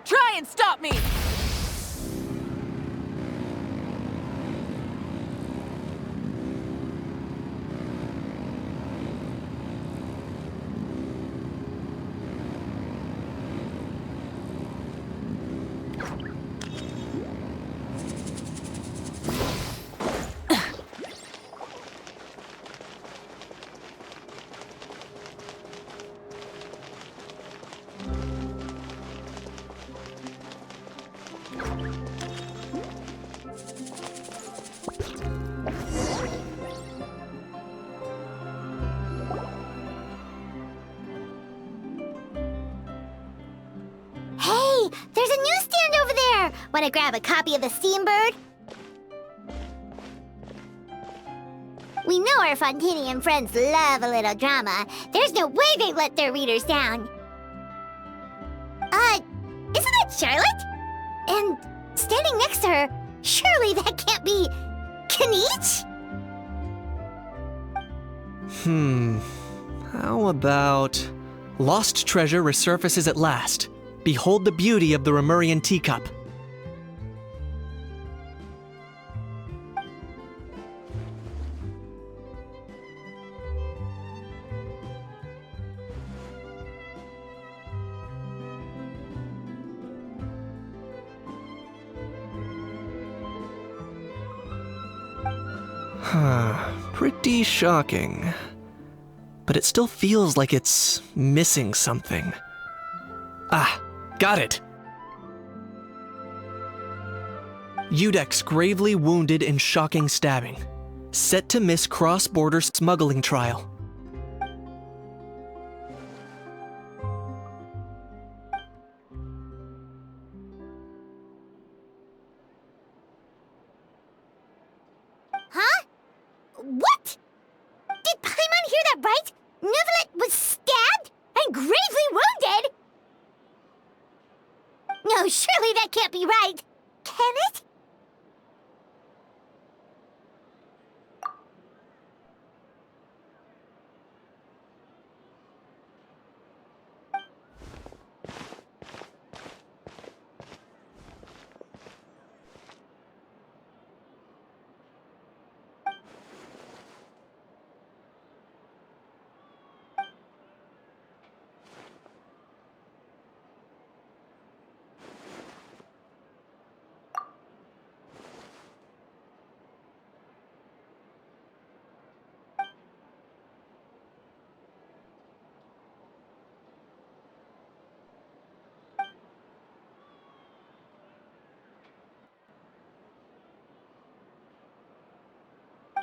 Try and stop me! There's a newsstand over there! Want to grab a copy of the Steambird? We know our Fontanian friends love a little drama. There's no way they let their readers down. Isn't that Charlotte? And standing next to her, surely that can't be Kaniche? How about... Lost treasure resurfaces at last. Behold the beauty of the Remurian teacup. Pretty shocking. But it still feels like it's missing something. Ah, got it! Udex gravely wounded in shocking stabbing. Set to miss cross-border smuggling trial. Huh? What? Did Paimon hear that right? Neuvillette was stabbed and gravely wounded? No, surely that can't be right. Can it?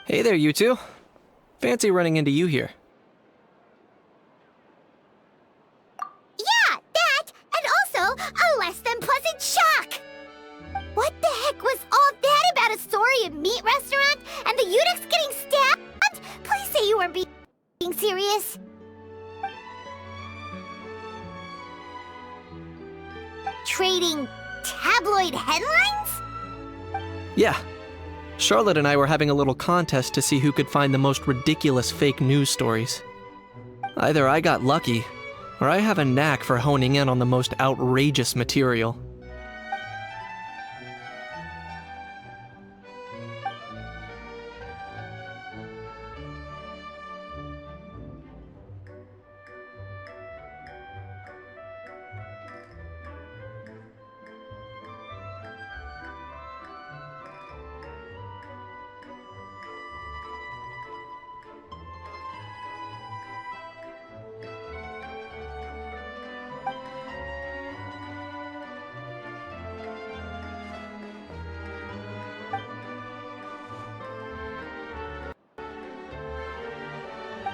Hey there, you two. Fancy running into you here. Yeah, that, and also a less than pleasant shock. What the heck was all that about a Saurian meat restaurant and the Udex getting stabbed? Please say you weren't being serious. Trading tabloid headlines? Yeah. Charlotte and I were having a little contest to see who could find the most ridiculous fake news stories. Either I got lucky, or I have a knack for honing in on the most outrageous material.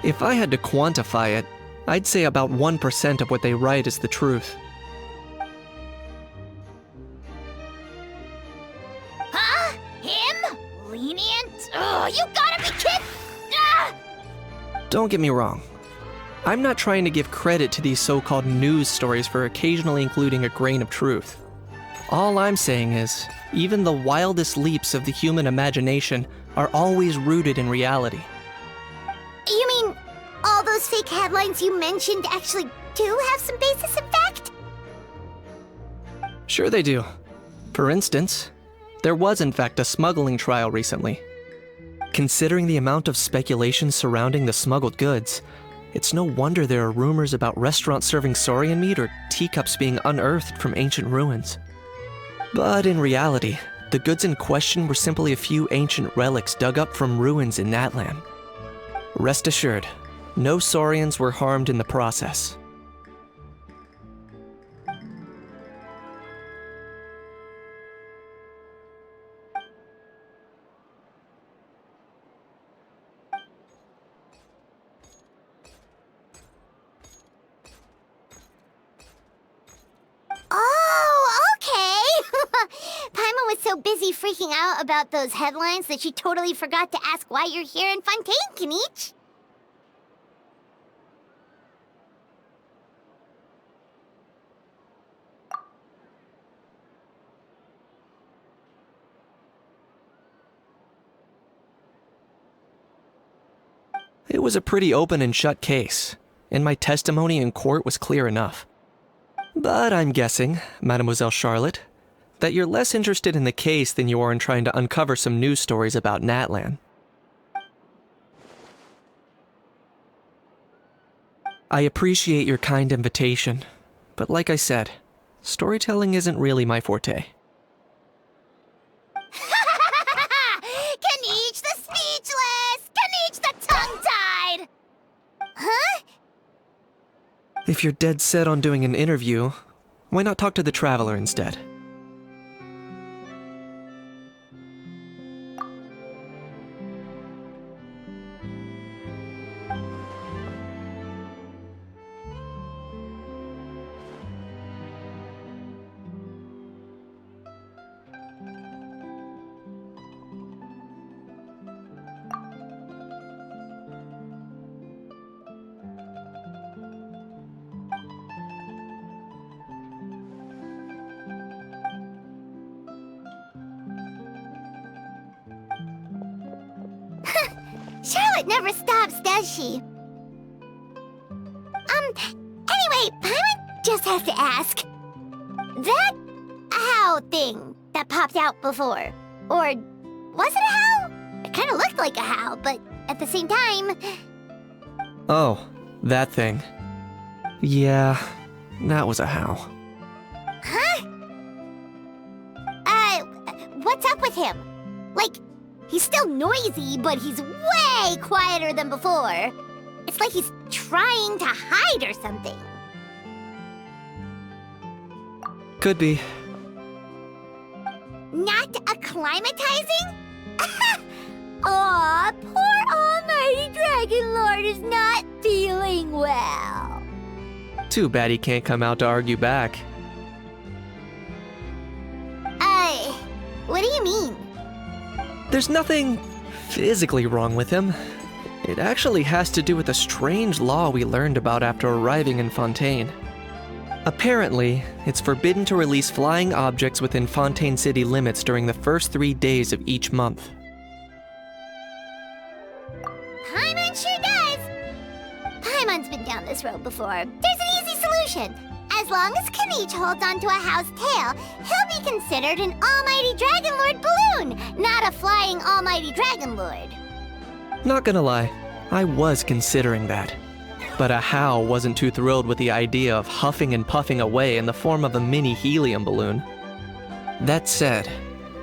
If I had to quantify it, I'd say about 1% of what they write is the truth. lenient? Ugh, you gotta be kidding! Ah! Don't get me wrong. I'm not trying to give credit to these so-called news stories for occasionally including a grain of truth. All I'm saying is, even the wildest leaps of the human imagination are always rooted in reality. You mean all those fake headlines you mentioned actually do have some basis in fact? Sure they do. For instance, there was in fact a smuggling trial recently. Considering the amount of speculation surrounding the smuggled goods, it's no wonder there are rumors about restaurants serving saurian meat or teacups being unearthed from ancient ruins. But in reality, the goods in question were simply a few ancient relics dug up from ruins in Natlan. Rest assured, no saurians were harmed in the process. Oh, okay! Paimon was so busy freaking out about those headlines that she totally forgot to ask why you're here in Fontaine, Kenichi. It was a pretty open and shut case, and my testimony in court was clear enough. But I'm guessing, Mademoiselle Charlotte, that you're less interested in the case than you are in trying to uncover some news stories about Natlan. I appreciate your kind invitation, but like I said, storytelling isn't really my forte. Kenichi the speechless! Kenichi the tongue-tied! Huh? If you're dead set on doing an interview, why not talk to the Traveler instead? Charlotte never stops, does she? Anyway, Paimon just has to ask. That how thing that popped out before, or was it a how? It kind of looked like a how, but at the same time... Oh, that thing. Yeah, that was a how. Huh? What's up with him? Like, he's still noisy, but he's way quieter than before. It's like he's trying to hide or something. Could be. Not acclimatizing? Aw, poor Almighty Dragon Lord is not feeling well. Too bad he can't come out to argue back. What do you mean? There's nothing physically wrong with him. It actually has to do with a strange law we learned about after arriving in Fontaine. Apparently, it's forbidden to release flying objects within Fontaine city limits during the first 3 days of each month. Paimon sure does! Paimon's been down this road before. There's an easy solution. As long as Kenichi holds onto a how's tail, he'll be considered an Almighty Dragon Lord balloon, not a flying Almighty Dragon Lord. Not gonna lie, I was considering that. But a how wasn't too thrilled with the idea of huffing and puffing away in the form of a mini helium balloon. That said,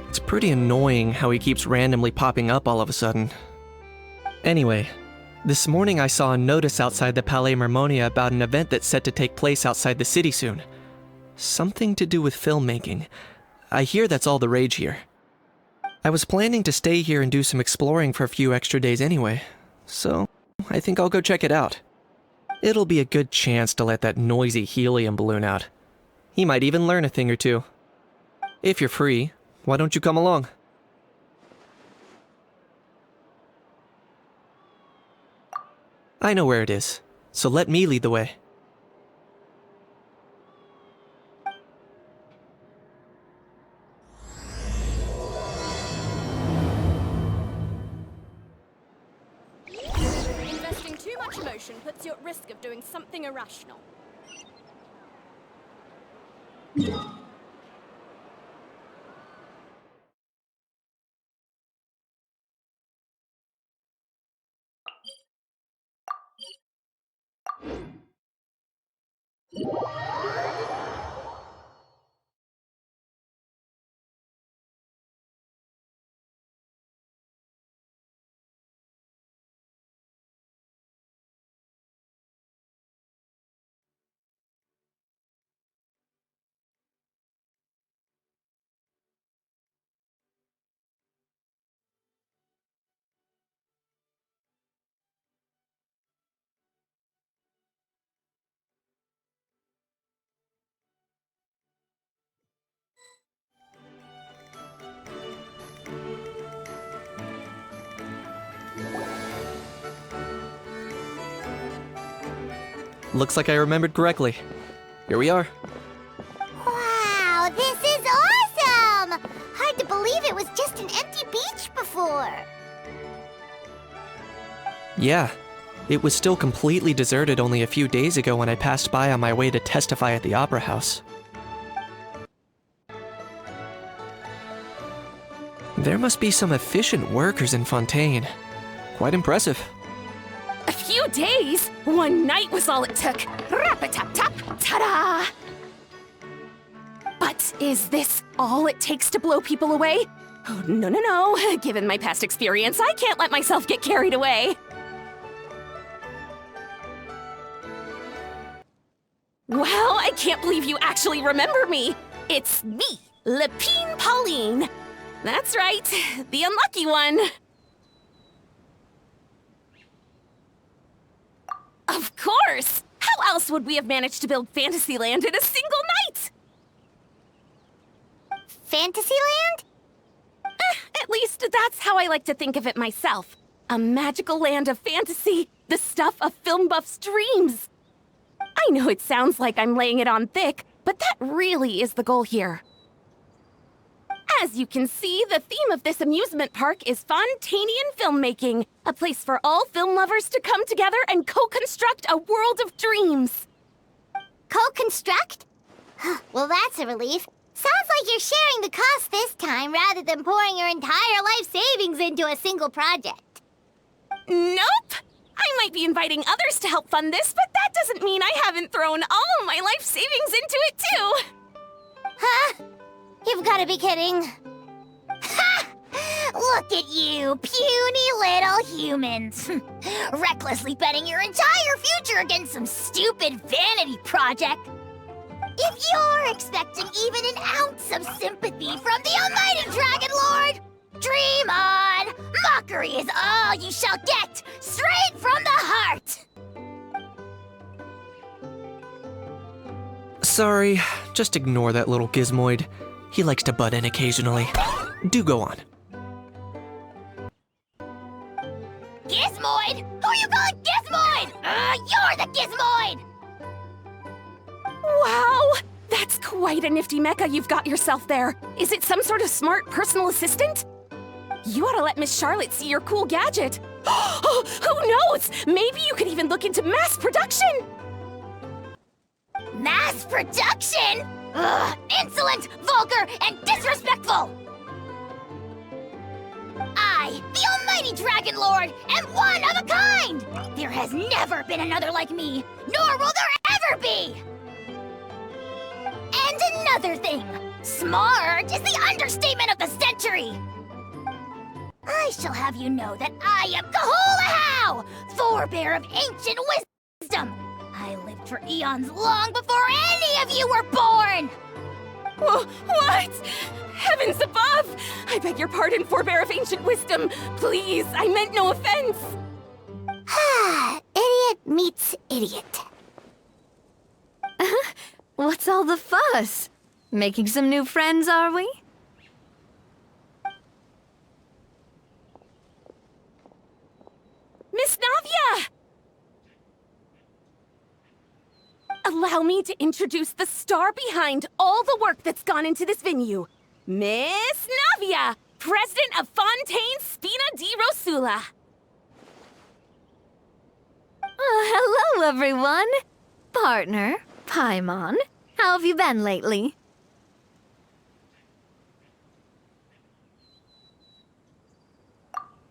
it's pretty annoying how he keeps randomly popping up all of a sudden. Anyway, this morning I saw a notice outside the Palais Mermonia about an event that's set to take place outside the city soon. Something to do with filmmaking. I hear that's all the rage here. I was planning to stay here and do some exploring for a few extra days anyway, so I think I'll go check it out. It'll be a good chance to let that noisy helium balloon out. He might even learn a thing or two. If you're free, why don't you come along? I know where it is, so let me lead the way. Investing too much emotion puts you at risk of doing something irrational. Looks like I remembered correctly. Here we are. Wow, this is awesome! Hard to believe it was just an empty beach before. Yeah, it was still completely deserted only a few days ago when I passed by on my way to testify at the Opera House. There must be some efficient workers in Fontaine. Quite impressive. A few days? One night was all it took. Rap-a-tap-tap, ta-da! But is this all it takes to blow people away? Oh, no. Given my past experience, I can't let myself get carried away. Wow, I can't believe you actually remember me. It's me, Lapine Pauline. That's right, the unlucky one. Of course! How else would we have managed to build Fantasyland in a single night? Fantasyland? At least that's how I like to think of it myself. A magical land of fantasy, the stuff of film buffs' dreams. I know it sounds like I'm laying it on thick, but that really is the goal here. As you can see, the theme of this amusement park is Fontainian filmmaking, a place for all film lovers to come together and co-construct a world of dreams. Co-construct? Well, that's a relief. Sounds like you're sharing the cost this time rather than pouring your entire life savings into a single project. Nope! I might be inviting others to help fund this, but that doesn't mean I haven't thrown all my life savings into it too. Huh? You've got to be kidding. Ha! Look at you, puny little humans. Recklessly betting your entire future against some stupid vanity project. If you're expecting even an ounce of sympathy from the almighty Dragon Lord, dream on! Mockery is all you shall get, straight from the heart! Sorry, just ignore that little gizmoid. He likes to butt in occasionally. Do go on. Gizmoid? Who you calling Gizmoid? You're the Gizmoid! Wow! That's quite a nifty mecha you've got yourself there. Is it some sort of smart personal assistant? You ought to let Miss Charlotte see your cool gadget. Oh, who knows? Maybe you could even look into mass production! Mass production? Ugh, insolent, vulgar, and disrespectful! I, the almighty Dragon Lord, am one of a kind! There has never been another like me, nor will there ever be! And another thing, smart is the understatement of the century! I shall have you know that I am Kahulahau, forebear of ancient wisdom! I lived for eons long before any of you were born! What? Heavens above! I beg your pardon, forebear of ancient wisdom. Please, I meant no offense. Idiot meets idiot. What's all the fuss? Making some new friends, are we? Miss Navia! Allow me to introduce the star behind all the work that's gone into this venue. Miss Navia, President of Fontaine Spina di Rosula. Hello, everyone. Partner, Paimon, how have you been lately?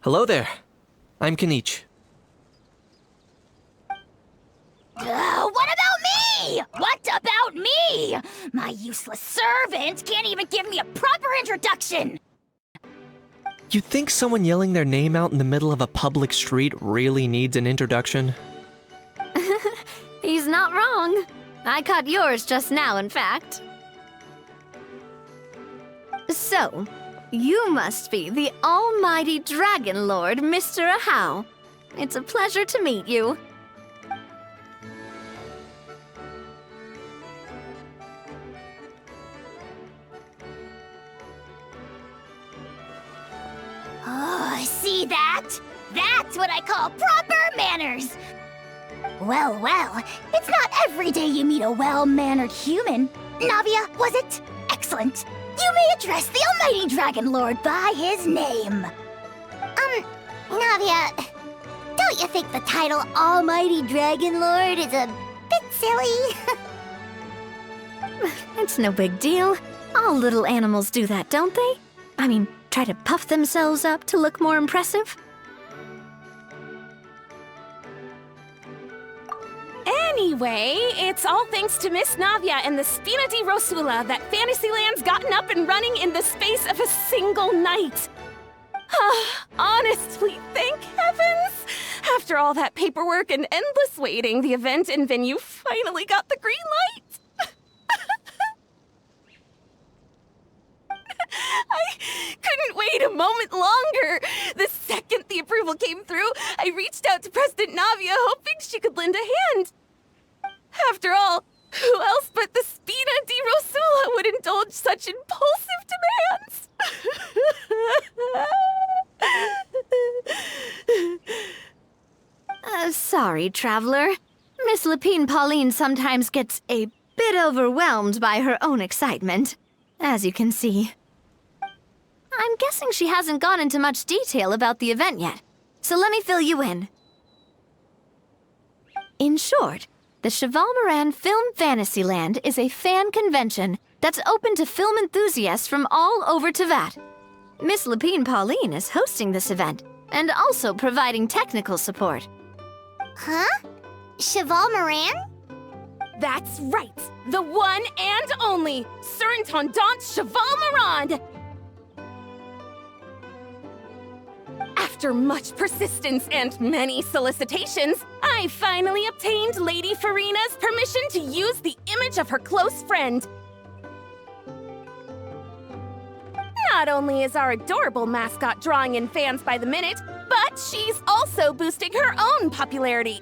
Hello there. I'm Kanich. What about me? What about me? My useless servant can't even give me a proper introduction. You think someone yelling their name out in the middle of a public street really needs an introduction? He's not wrong. I caught yours just now, in fact. So, you must be the almighty Dragon Lord, Mr. Ahau. It's a pleasure to meet you. Oh, see that? That's what I call proper manners. Well, it's not every day you meet a well-mannered human. Navia, was it? Excellent. You may address the almighty Dragon Lord by his name. Navia, don't you think the title Almighty Dragon Lord is a bit silly? It's no big deal. All little animals do that, don't they? I mean, try to puff themselves up to look more impressive. Anyway, it's all thanks to Miss Navia and the Spina di Rosula that Fantasyland's gotten up and running in the space of a single night. Honestly, thank heavens! After all that paperwork and endless waiting, the event and venue finally got the green light. I couldn't wait a moment longer. The second the approval came through, I reached out to President Navia, hoping she could lend a hand. After all, who else but the Spina di Rosula would indulge such impulsive demands? Sorry, Traveler. Miss Lapine Pauline sometimes gets a bit overwhelmed by her own excitement, as you can see. I'm guessing she hasn't gone into much detail about the event yet, so let me fill you in. In short, the Cheval Moran Film Fantasyland is a fan convention that's open to film enthusiasts from all over Teyvat. Miss Lapine Pauline is hosting this event and also providing technical support. Huh? Cheval Moran? That's right! The one and only Surintendant Cheval Moran! After much persistence and many solicitations, I finally obtained Lady Farina's permission to use the image of her close friend. Not only is our adorable mascot drawing in fans by the minute, but she's also boosting her own popularity.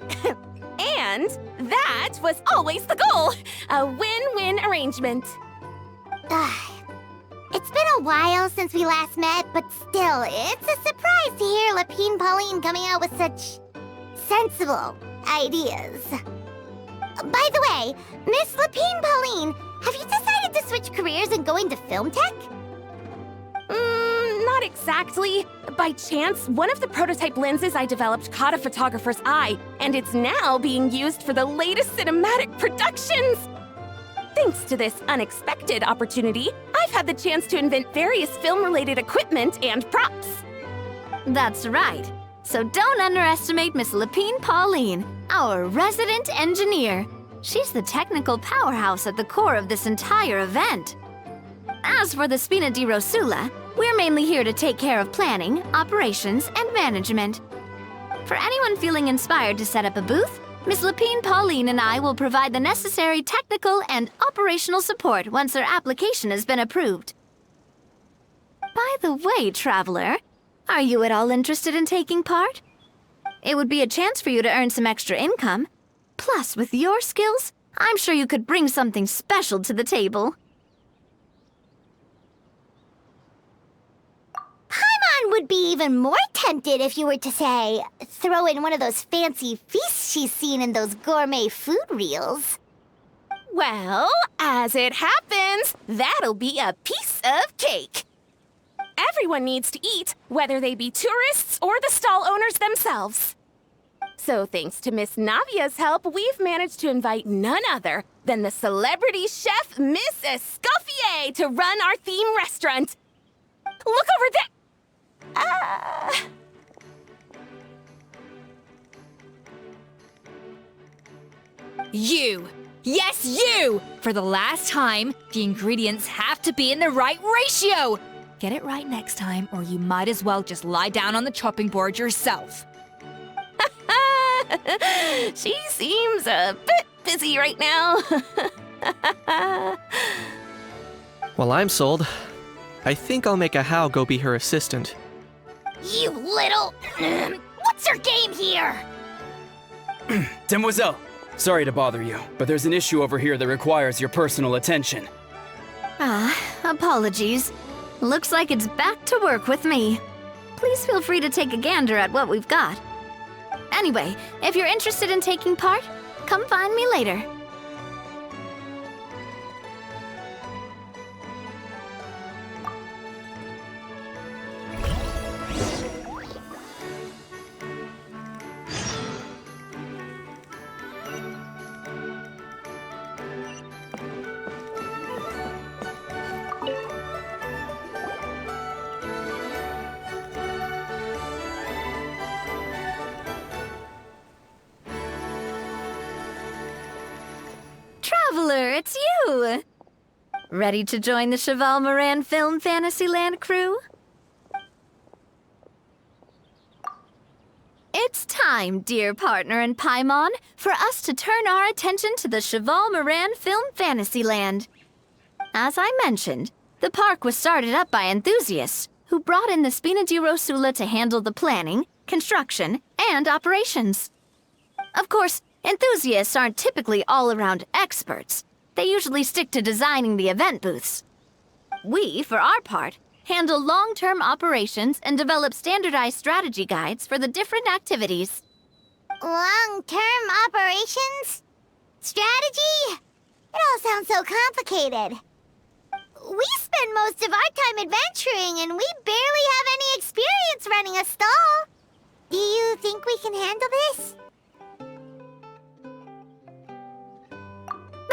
And that was always the goal, a win-win arrangement. It's been a while since we last met, but still, it's a surprise to hear Lapine Pauline coming out with such sensible ideas. By the way, Miss Lapine Pauline, have you decided to switch careers and go into film tech? Not exactly. By chance, one of the prototype lenses I developed caught a photographer's eye, and it's now being used for the latest cinematic productions. Thanks to this unexpected opportunity, I've had the chance to invent various film-related equipment and props. That's right. So don't underestimate Miss Lapine Pauline, our resident engineer. She's the technical powerhouse at the core of this entire event. As for the Spina di Rosula, we're mainly here to take care of planning, operations, and management. For anyone feeling inspired to set up a booth, Miss Lapine Pauline and I will provide the necessary technical and operational support once their application has been approved. By the way, Traveler, are you at all interested in taking part? It would be a chance for you to earn some extra income. Plus, with your skills, I'm sure you could bring something special to the table. Paimon would be even more tempted if you were to, say, throw in one of those fancy feasts she's seen in those gourmet food reels. Well, as it happens, that'll be a piece of cake. Everyone needs to eat, whether they be tourists or the stall owners themselves. So thanks to Miss Navia's help, we've managed to invite none other than the celebrity chef, Miss Escoffier, to run our theme restaurant. Look over there! You! Yes, you! For the last time, the ingredients have to be in the right ratio! Get it right next time, or you might as well just lie down on the chopping board yourself. She seems a bit busy right now. Well, I'm sold. I think I'll make a How go be her assistant. You little... What's your game here? Demoiselle, sorry to bother you, but there's an issue over here that requires your personal attention. Apologies. Looks like it's back to work with me. Please feel free to take a gander at what we've got. Anyway, if you're interested in taking part, come find me later. Traveler, it's you! Ready to join the Cheval Moran Film Fantasyland crew? It's time, dear partner and Paimon, for us to turn our attention to the Cheval Moran Film Fantasyland. As I mentioned, the park was started up by enthusiasts who brought in the Spina di Rosula to handle the planning, construction, and operations. Of course, enthusiasts aren't typically all-around experts. They usually stick to designing the event booths. We, for our part, handle long-term operations and develop standardized strategy guides for the different activities. Long-term operations? Strategy? It all sounds so complicated. We spend most of our time adventuring, and we barely have any experience running a stall. Do you think we can handle this?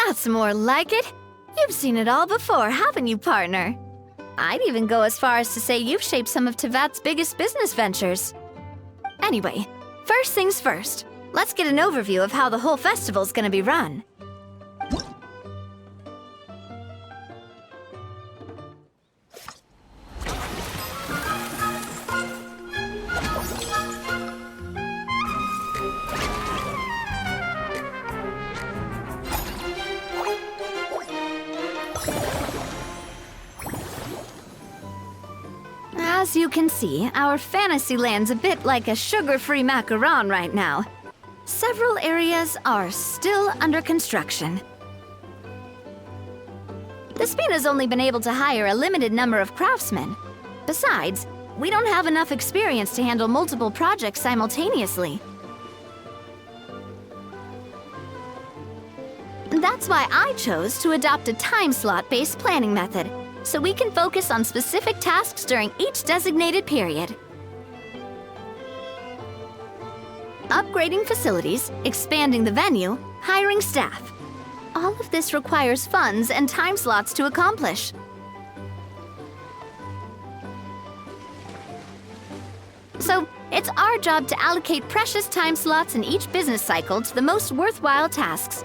That's more like it. You've seen it all before, haven't you, partner? I'd even go as far as to say you've shaped some of Tevat's biggest business ventures. Anyway, first things first. Let's get an overview of how the whole festival's gonna be run. As you can see, our Fantasyland's a bit like a sugar-free macaron right now. Several areas are still under construction. The Spina's only been able to hire a limited number of craftsmen. Besides, we don't have enough experience to handle multiple projects simultaneously. That's why I chose to adopt a time slot-based planning method, so we can focus on specific tasks during each designated period. Upgrading facilities, expanding the venue, hiring staff. All of this requires funds and time slots to accomplish. So, it's our job to allocate precious time slots in each business cycle to the most worthwhile tasks.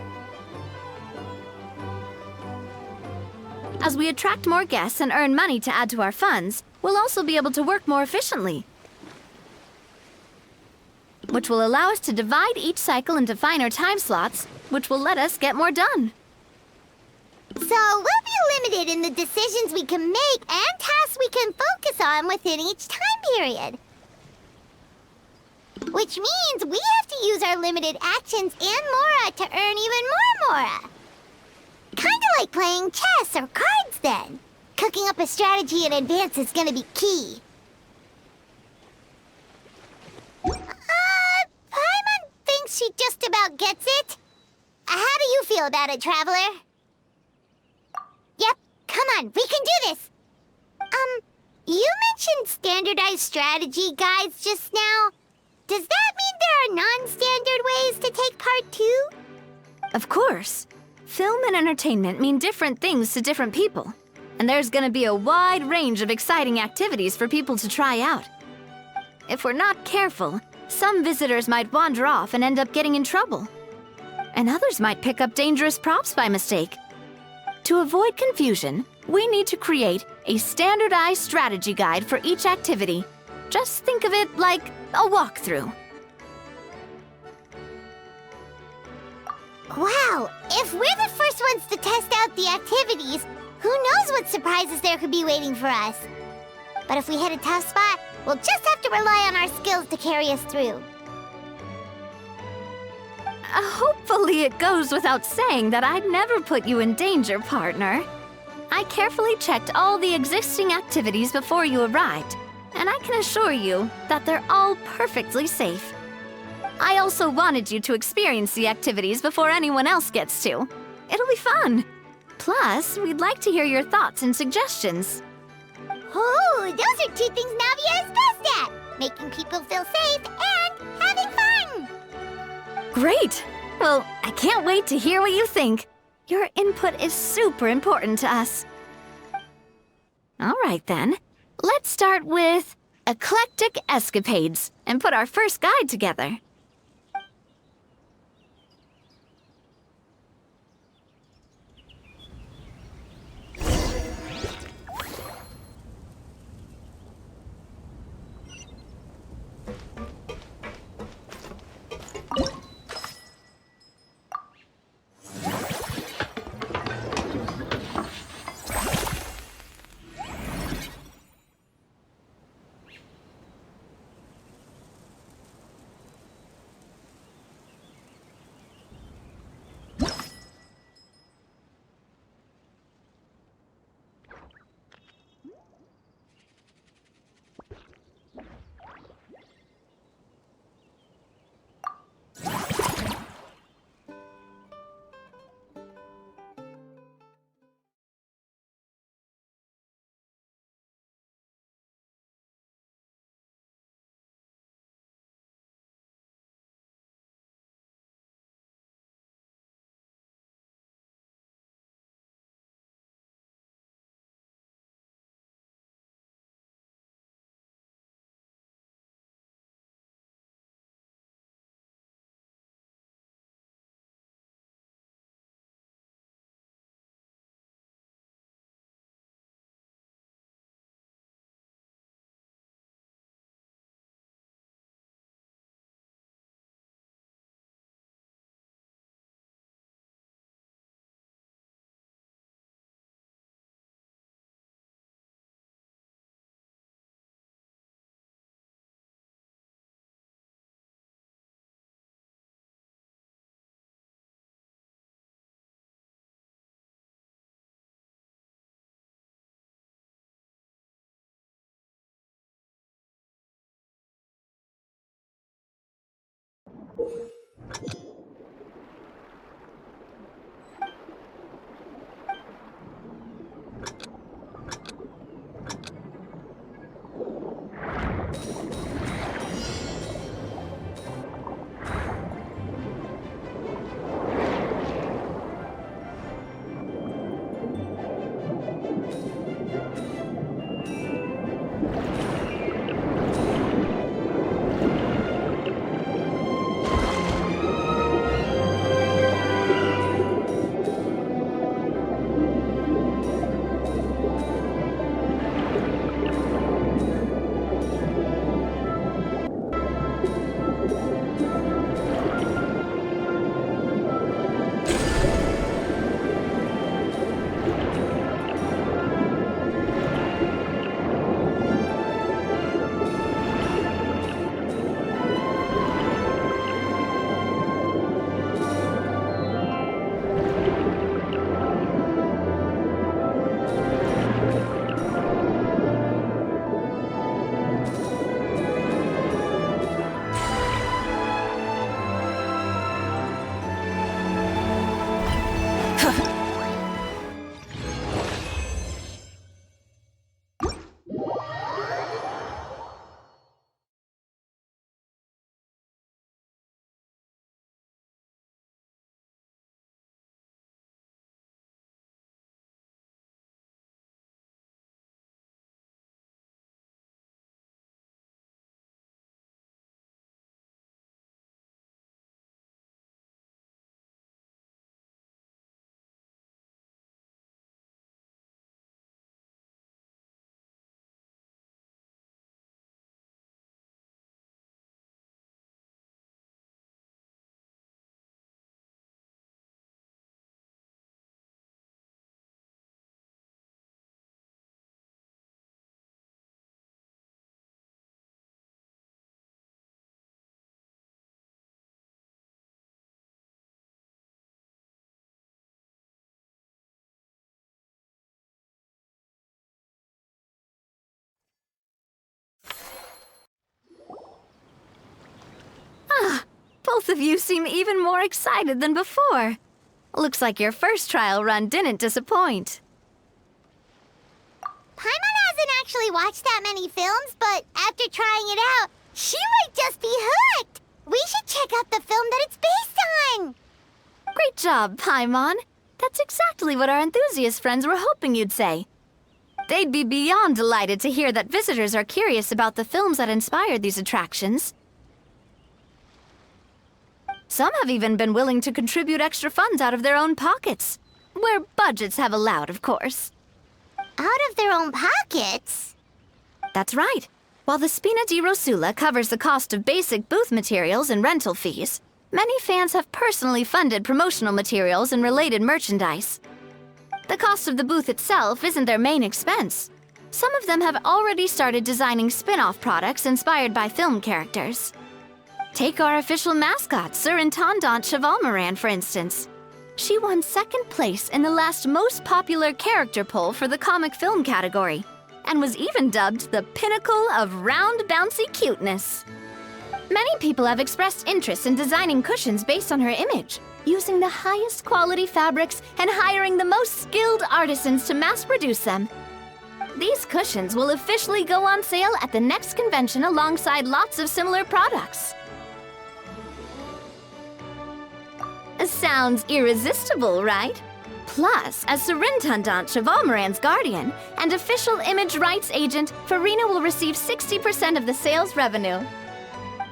As we attract more guests and earn money to add to our funds, we'll also be able to work more efficiently, which will allow us to divide each cycle into finer time slots, which will let us get more done. So we'll be limited in the decisions we can make and tasks we can focus on within each time period. Which means we have to use our limited actions and Mora to earn even more Mora. Kinda like playing chess or cards then. Cooking up a strategy in advance is gonna be key. Paimon thinks she just about gets it. How do you feel about it, Traveler? Yep, come on, we can do this! You mentioned standardized strategy guides just now. Does that mean there are non-standard ways to take part too? Of course. Film and entertainment mean different things to different people. And there's gonna be a wide range of exciting activities for people to try out. If we're not careful, some visitors might wander off and end up getting in trouble. And others might pick up dangerous props by mistake. To avoid confusion, we need to create a standardized strategy guide for each activity. Just think of it like a walkthrough. Wow, if we're the first ones to test out the activities, who knows what surprises there could be waiting for us? But if we hit a tough spot, we'll just have to rely on our skills to carry us through. Hopefully it goes without saying that I'd never put you in danger, partner. I carefully checked all the existing activities before you arrived, and I can assure you that they're all perfectly safe. I also wanted you to experience the activities before anyone else gets to. It'll be fun. Plus, we'd like to hear your thoughts and suggestions. Oh, those are two things Navia is best at! Making people feel safe and having fun! Great! Well, I can't wait to hear what you think. Your input is super important to us. All right then. Let's start with Eclectic Escapades and put our first guide together. Both of you seem even more excited than before. Looks like your first trial run didn't disappoint. Paimon hasn't actually watched that many films, but after trying it out, she might just be hooked. We should check out the film that it's based on. Great job, Paimon. That's exactly what our enthusiast friends were hoping you'd say. They'd be beyond delighted to hear that visitors are curious about the films that inspired these attractions. Some have even been willing to contribute extra funds out of their own pockets. Where budgets have allowed, of course. Out of their own pockets? That's right. While the Spina di Rosula covers the cost of basic booth materials and rental fees, many fans have personally funded promotional materials and related merchandise. The cost of the booth itself isn't their main expense. Some of them have already started designing spin-off products inspired by film characters. Take our official mascot, Surintendant Chevalmoran, for instance. She won second place in the last most popular character poll for the comic film category, and was even dubbed the pinnacle of round, bouncy cuteness. Many people have expressed interest in designing cushions based on her image, using the highest quality fabrics and hiring the most skilled artisans to mass-produce them. These cushions will officially go on sale at the next convention alongside lots of similar products. Sounds irresistible, right? Plus, as Surintendant Chevalmoran's guardian and official image rights agent, Farina will receive 60% of the sales revenue.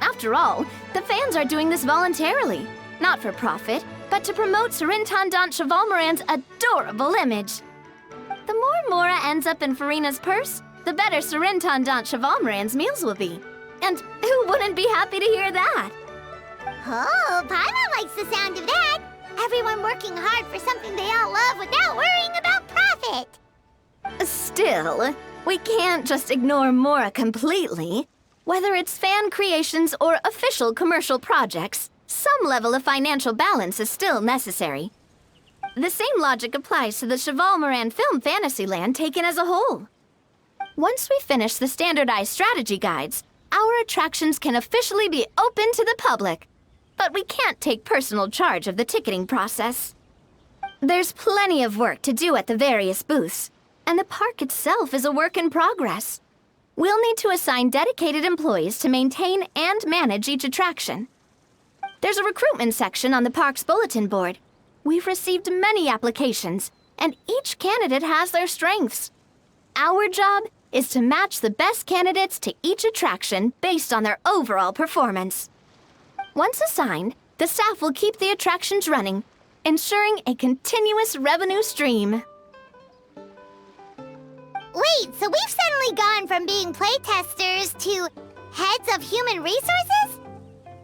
After all, the fans are doing this voluntarily, not for profit, but to promote Surintendant Chevalmoran's adorable image. The more Mora ends up in Farina's purse, the better Surintendant Chevalmoran's meals will be. And who wouldn't be happy to hear that? Oh, Paimon likes the sound of that. Everyone working hard for something they all love without worrying about profit. Still, we can't just ignore Mora completely. Whether it's fan creations or official commercial projects, some level of financial balance is still necessary. The same logic applies to the Chevalmoran film Fantasyland taken as a whole. Once we finish the standardized strategy guides, our attractions can officially be open to the public. But we can't take personal charge of the ticketing process. There's plenty of work to do at the various booths, and the park itself is a work in progress. We'll need to assign dedicated employees to maintain and manage each attraction. There's a recruitment section on the park's bulletin board. We've received many applications, and each candidate has their strengths. Our job is to match the best candidates to each attraction based on their overall performance. Once assigned, the staff will keep the attractions running, ensuring a continuous revenue stream. Wait, so we've suddenly gone from being playtesters to heads of human resources?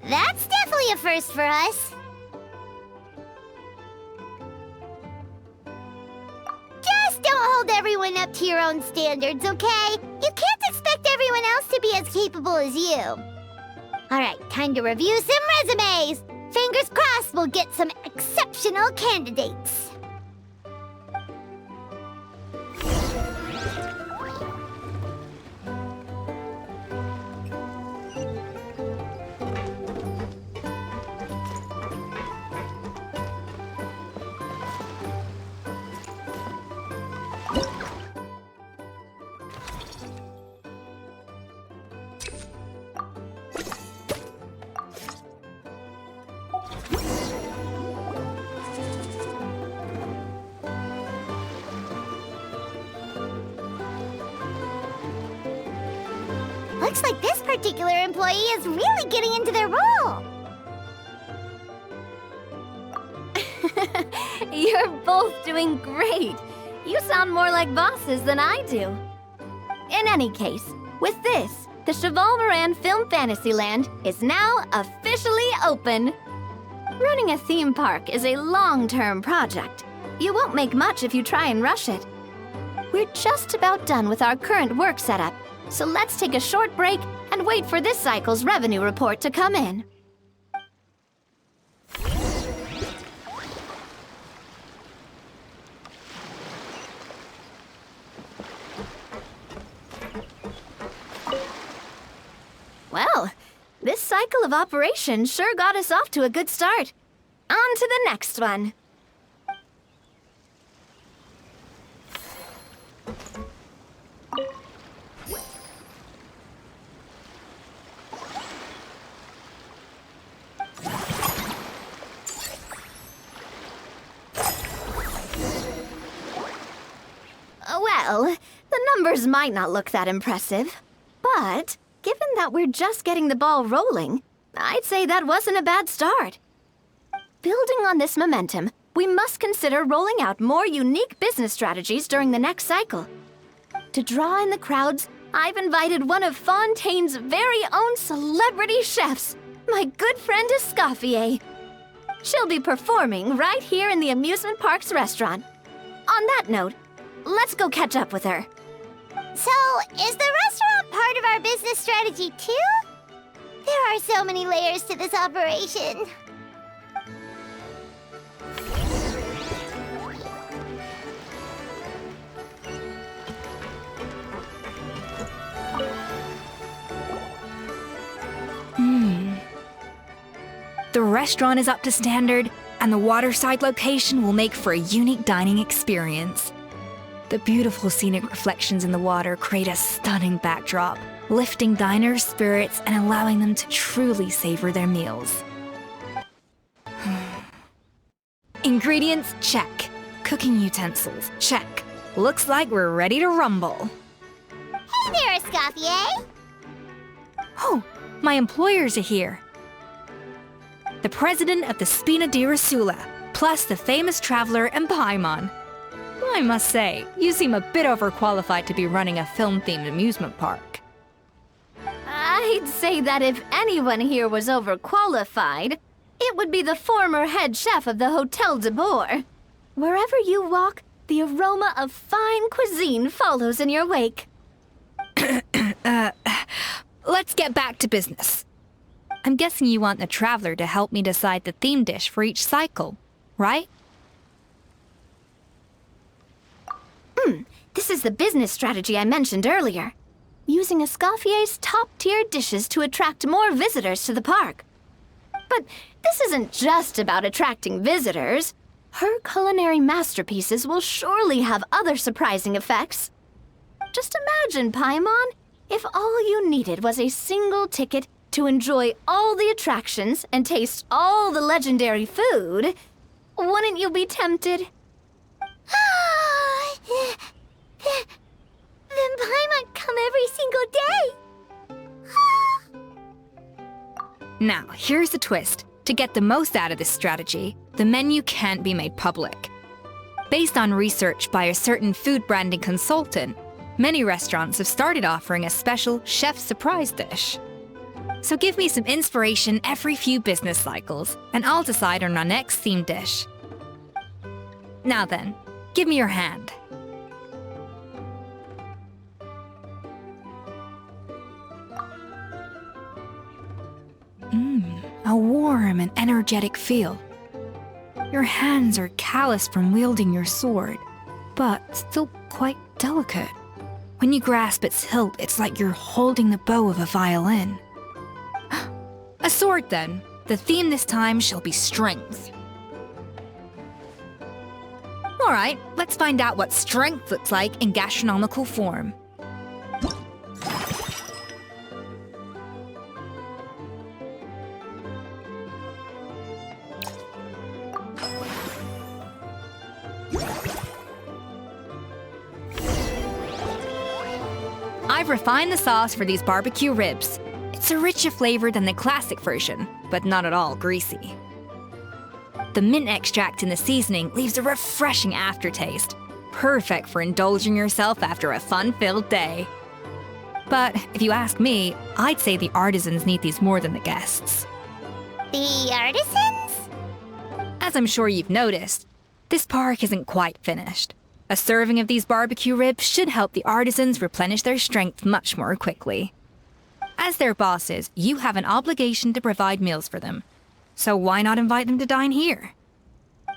That's definitely a first for us. Just don't hold everyone up to your own standards, okay? You can't expect everyone else to be as capable as you. All right, time to review some resumes. Fingers crossed we'll get some exceptional candidates. Looks like this particular employee is really getting into their role. You're both doing great. You sound more like bosses than I do. In any case, with this, the Chevalmoran Film Fantasyland is now officially open. Running a theme park is a long-term project. You won't make much if you try and rush it. We're just about done with our current work setup, so let's take a short break and wait for this cycle's revenue report to come in. Well, this cycle cycle of operation sure got us off to a good start. On to the next one. Well, the numbers might not look that impressive, but given that we're just getting the ball rolling, I'd say that wasn't a bad start. Building on this momentum, we must consider rolling out more unique business strategies during the next cycle. To draw in the crowds, I've invited one of Fontaine's very own celebrity chefs, my good friend Escoffier. She'll be performing right here in the amusement park's restaurant. On that note, let's go catch up with her. So, is the restaurant part of our business strategy too? There are so many layers to this operation. The restaurant is up to standard, and the waterside location will make for a unique dining experience. The beautiful scenic reflections in the water create a stunning backdrop, lifting diners' spirits and allowing them to truly savor their meals. Ingredients, check. Cooking utensils, check. Looks like we're ready to rumble. Hey there, Escoffier! Oh, my employers are here. The president of the Spina di Rosula, plus the famous traveler and Paimon. I must say, you seem a bit overqualified to be running a film-themed amusement park. I'd say that if anyone here was overqualified, it would be the former head chef of the Hotel de Boer. Wherever you walk, the aroma of fine cuisine follows in your wake. Let's get back to business. I'm guessing you want the traveler to help me decide the theme dish for each cycle, right? This is the business strategy I mentioned earlier. Using Escoffier's top-tier dishes to attract more visitors to the park. But this isn't just about attracting visitors. Her culinary masterpieces will surely have other surprising effects. Just imagine, Paimon, if all you needed was a single ticket to enjoy all the attractions and taste all the legendary food. Wouldn't you be tempted? Then Paimon come every single day! Now, here's the twist. To get the most out of this strategy, the menu can't be made public. Based on research by a certain food branding consultant, many restaurants have started offering a special chef surprise dish. So give me some inspiration every few business cycles, and I'll decide on our next theme dish. Now then, give me your hand. A warm and energetic feel. Your hands are calloused from wielding your sword, but still quite delicate. When you grasp its hilt, it's like you're holding the bow of a violin. A sword, then. The theme this time shall be strength. All right, let's find out what strength looks like in gastronomical form. I've refined the sauce for these barbecue ribs. It's a richer flavor than the classic version, but not at all greasy. The mint extract in the seasoning leaves a refreshing aftertaste, perfect for indulging yourself after a fun-filled day. But if you ask me, I'd say the artisans need these more than the guests. The artisans? As I'm sure you've noticed, this park isn't quite finished. A serving of these barbecue ribs should help the artisans replenish their strength much more quickly. As their bosses, you have an obligation to provide meals for them. So why not invite them to dine here?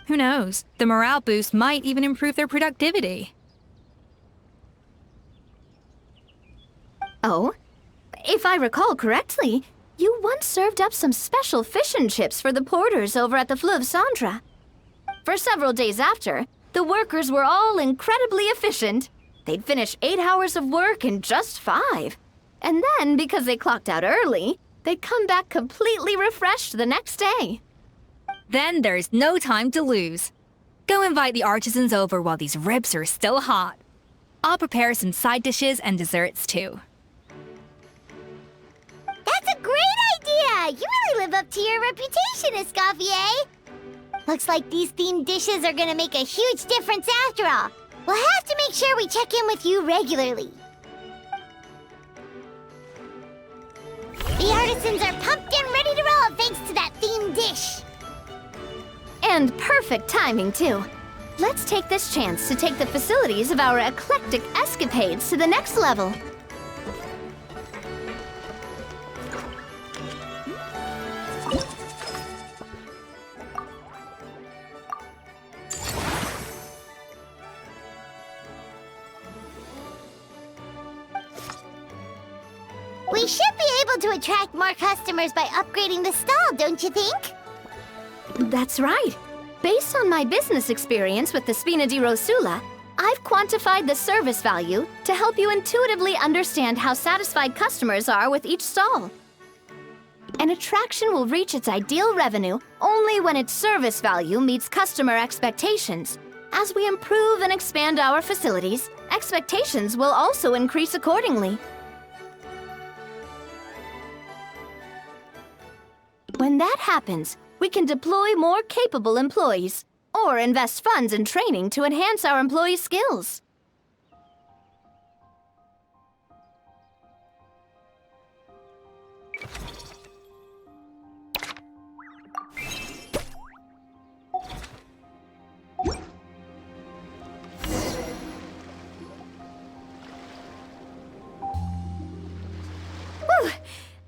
Who knows? The morale boost might even improve their productivity. Oh, if I recall correctly, You once served up some special fish and chips for the porters over at the Fleuve Centre. For several days after, the workers were all incredibly efficient. They'd finish 8 hours of work in just 5. And then, because they clocked out early, they'd come back completely refreshed the next day. Then there's no time to lose. Go invite the artisans over while these ribs are still hot. I'll prepare some side dishes and desserts too. That's a great idea! You really live up to your reputation, Escoffier! Looks like these themed dishes are gonna make a huge difference after all. We'll have to make sure we check in with you regularly. The artisans are pumped and ready to roll thanks to that themed dish. And perfect timing, too. Let's take this chance to take the facilities of our eclectic escapades to the next level. We should be able to attract more customers by upgrading the stall, don't you think? That's right. Based on my business experience with the Spina di Rosula, I've quantified the service value to help you intuitively understand how satisfied customers are with each stall. An attraction will reach its ideal revenue only when its service value meets customer expectations. As we improve and expand our facilities, expectations will also increase accordingly. When that happens, we can deploy more capable employees, or invest funds in training to enhance our employees' skills. Whew,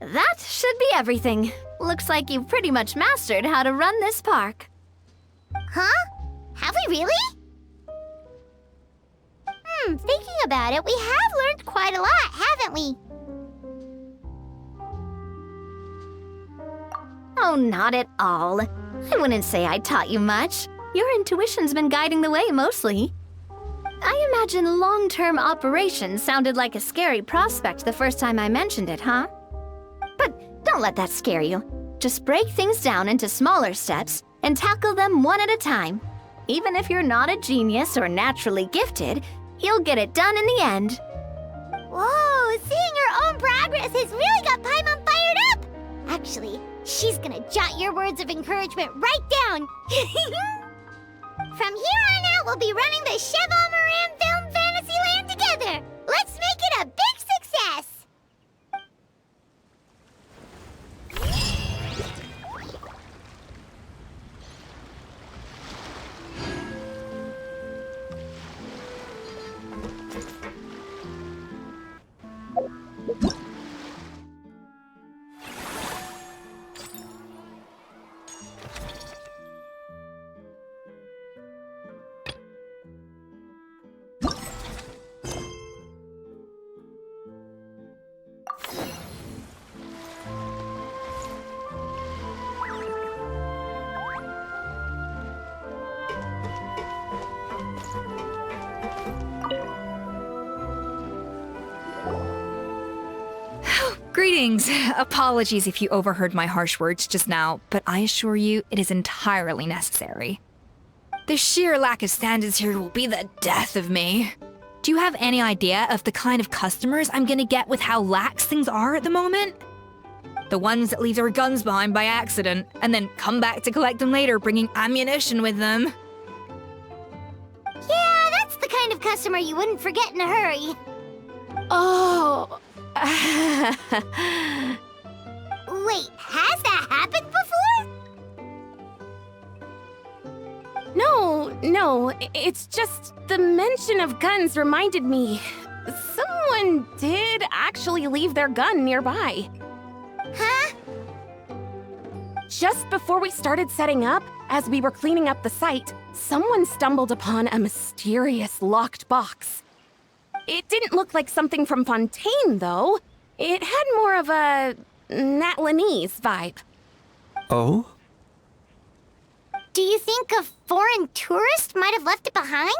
that should be everything. Looks like you've pretty much mastered how to run this park. Huh? Have we really? Thinking about it, we have learned quite a lot, haven't we? Oh, not at all. I wouldn't say I taught you much. Your intuition's been guiding the way mostly. I imagine long-term operations sounded like a scary prospect the first time I mentioned it, huh? But don't let that scare you. Just break things down into smaller steps and tackle them one at a time. Even if you're not a genius or naturally gifted, you'll get it done in the end. Whoa, seeing her own progress has really got Paimon fired up! Actually, she's gonna jot your words of encouragement right down. From here on out, we'll be running the Cheval Moran Film Fantasyland together. Let's make it a big success! Greetings. Apologies if you overheard my harsh words just now, but I assure you it is entirely necessary. The sheer lack of standards here will be the death of me. Do you have any idea of the kind of customers I'm gonna get with how lax things are at the moment? The ones that leave their guns behind by accident, and then come back to collect them later bringing ammunition with them. Yeah, that's the kind of customer you wouldn't forget in a hurry. Oh. Wait, has that happened before? No, it's just the mention of guns reminded me. Someone did actually leave their gun nearby. Huh? Just before we started setting up, as we were cleaning up the site, someone stumbled upon a mysterious locked box. It didn't look like something from Fontaine, though. It had more of a Natlanese vibe. Oh? Do you think a foreign tourist might have left it behind?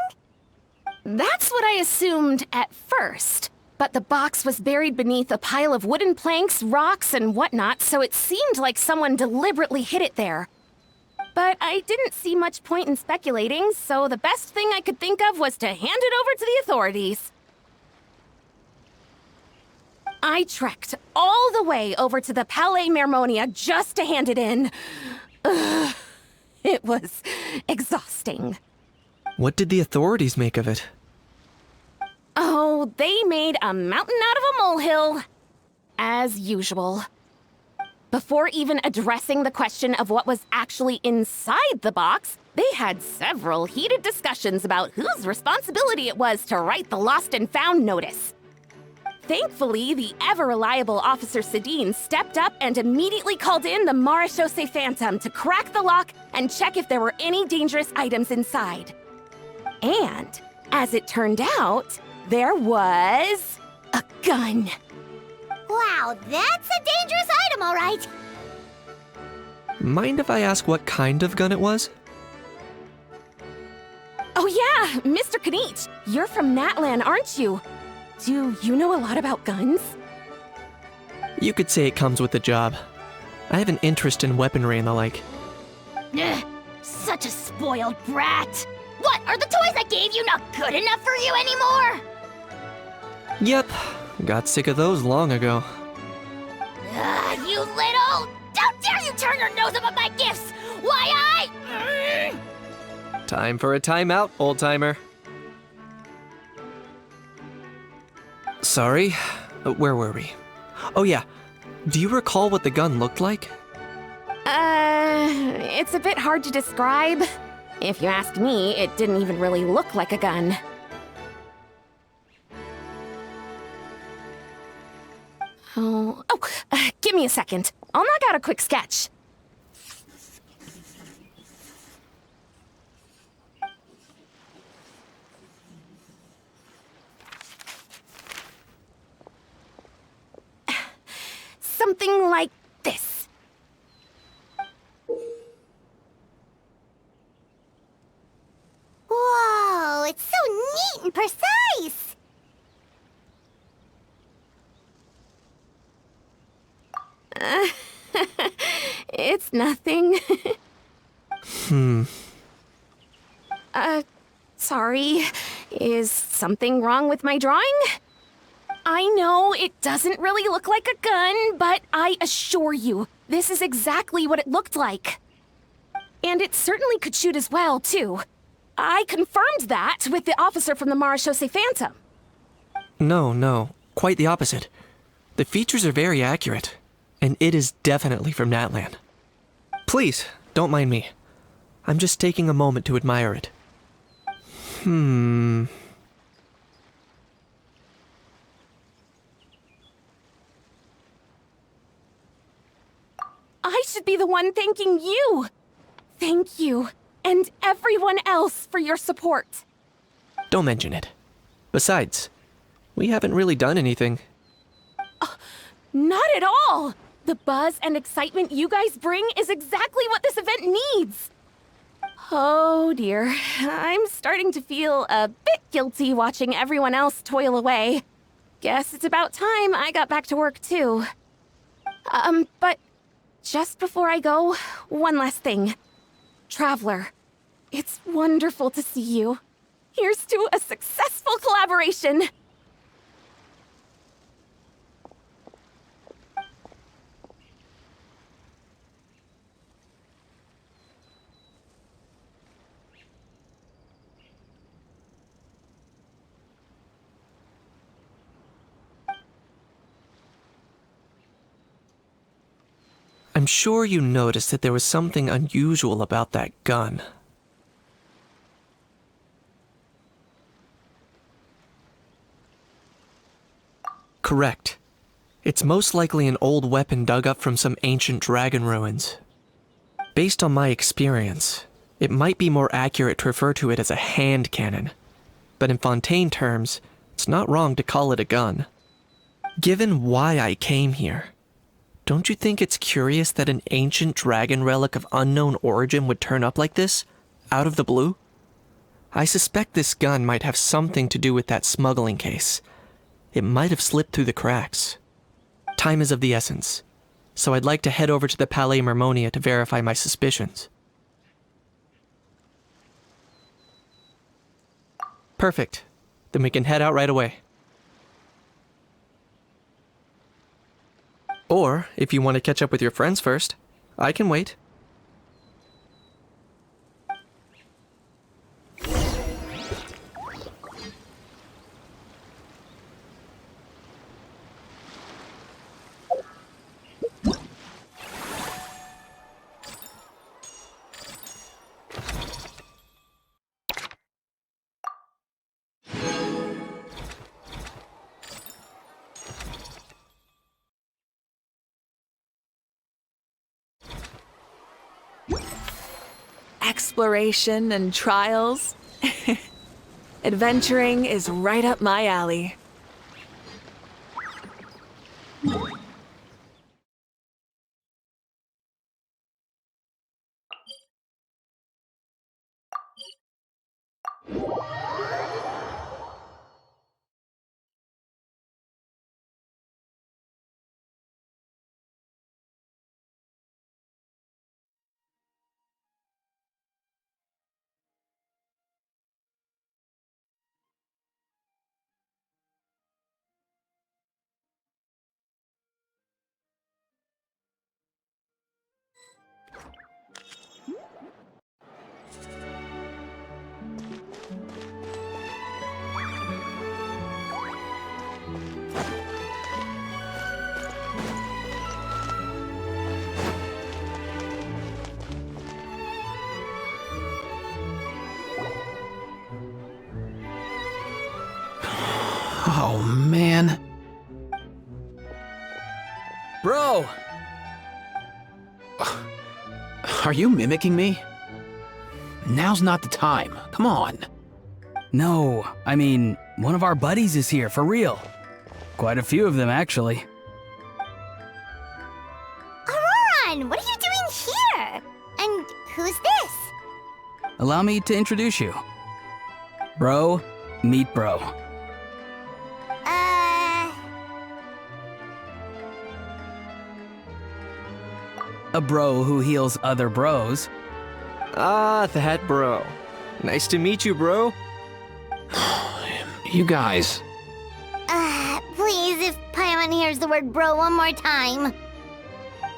That's what I assumed at first. But the box was buried beneath a pile of wooden planks, rocks, and whatnot, so it seemed like someone deliberately hid it there. But I didn't see much point in speculating, so the best thing I could think of was to hand it over to the authorities. I trekked all the way over to the Palais Mermonia just to hand it in. Ugh, it was exhausting. What did the authorities make of it? Oh, they made a mountain out of a molehill. As usual. Before even addressing the question of what was actually inside the box, they had several heated discussions about whose responsibility it was to write the lost and found notice. Thankfully, the ever-reliable Officer Sedine stepped up and immediately called in the Marechaussee Phantom to crack the lock and check if there were any dangerous items inside. And, as it turned out, there was a gun. Wow, that's a dangerous item, all right. Mind if I ask what kind of gun it was? Oh yeah, Mr. Kanich, you're from Natlan, aren't you? Do you know a lot about guns? You could say it comes with the job. I have an interest in weaponry and the like. Ugh, such a spoiled brat. What, are the toys I gave you not good enough for you anymore? Yep, got sick of those long ago. Ugh, you little... How dare you turn your nose up at my gifts? Why Time for a timeout, old-timer. Sorry, where were we? Oh yeah, do you recall what the gun looked like? It's a bit hard to describe. If you ask me, it didn't even really look like a gun. Give me a second. I'll knock out a quick sketch. Something like this. Whoa, it's so neat and precise. It's nothing. Sorry. Is something wrong with my drawing? I know it doesn't really look like a gun, but I assure you, this is exactly what it looked like. And it certainly could shoot as well, too. I confirmed that with the officer from the Marechaussee Phantom. No, quite the opposite. The features are very accurate, and it is definitely from Natlan. Please, don't mind me. I'm just taking a moment to admire it. I should be the one thanking you. Thank you, and everyone else for your support. Don't mention it. Besides, we haven't really done anything. Not at all! The buzz and excitement you guys bring is exactly what this event needs. Oh dear, I'm starting to feel a bit guilty watching everyone else toil away. Guess it's about time I got back to work too. But just before I go, one last thing. Traveler, it's wonderful to see you. Here's to a successful collaboration. I'm sure you noticed that there was something unusual about that gun. Correct. It's most likely an old weapon dug up from some ancient dragon ruins. Based on my experience, it might be more accurate to refer to it as a hand cannon. But in Fontaine terms, it's not wrong to call it a gun. Given why I came here, Don't you think it's curious that an ancient dragon relic of unknown origin would turn up like this, out of the blue? I suspect this gun might have something to do with that smuggling case. It might have slipped through the cracks. Time is of the essence, so I'd like to head over to the Palais Mermonia to verify my suspicions. Perfect. Then we can head out right away. Or, if you want to catch up with your friends first, I can wait. Exploration and trials. Adventuring is right up my alley. Oh, man. Bro! Are you mimicking me? Now's not the time. Come on. No, I mean, one of our buddies is here, for real. Quite a few of them, actually. Auroran, what are you doing here? And who's this? Allow me to introduce you. Bro, meet bro. A bro who heals other bros. Ah, that bro. Nice to meet you, bro. You guys. Please, if Paimon hears the word bro one more time.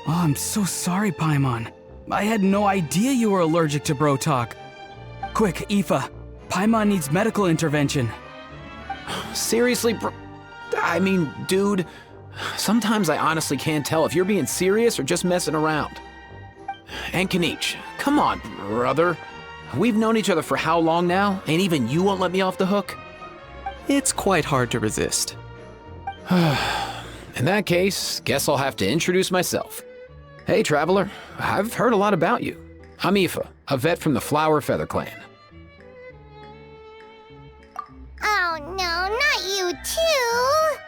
Oh, I'm so sorry, Paimon. I had no idea you were allergic to bro talk. Quick, Aoife. Paimon needs medical intervention. Seriously, bro? I mean, dude, sometimes I honestly can't tell if you're being serious or just messing around. And Kanich, come on, brother. We've known each other for how long now, and even you won't let me off the hook? It's quite hard to resist. In that case, guess I'll have to introduce myself. Hey, traveler, I've heard a lot about you. I'm Aoife, a vet from the Flower Feather Clan. Oh no, not you too!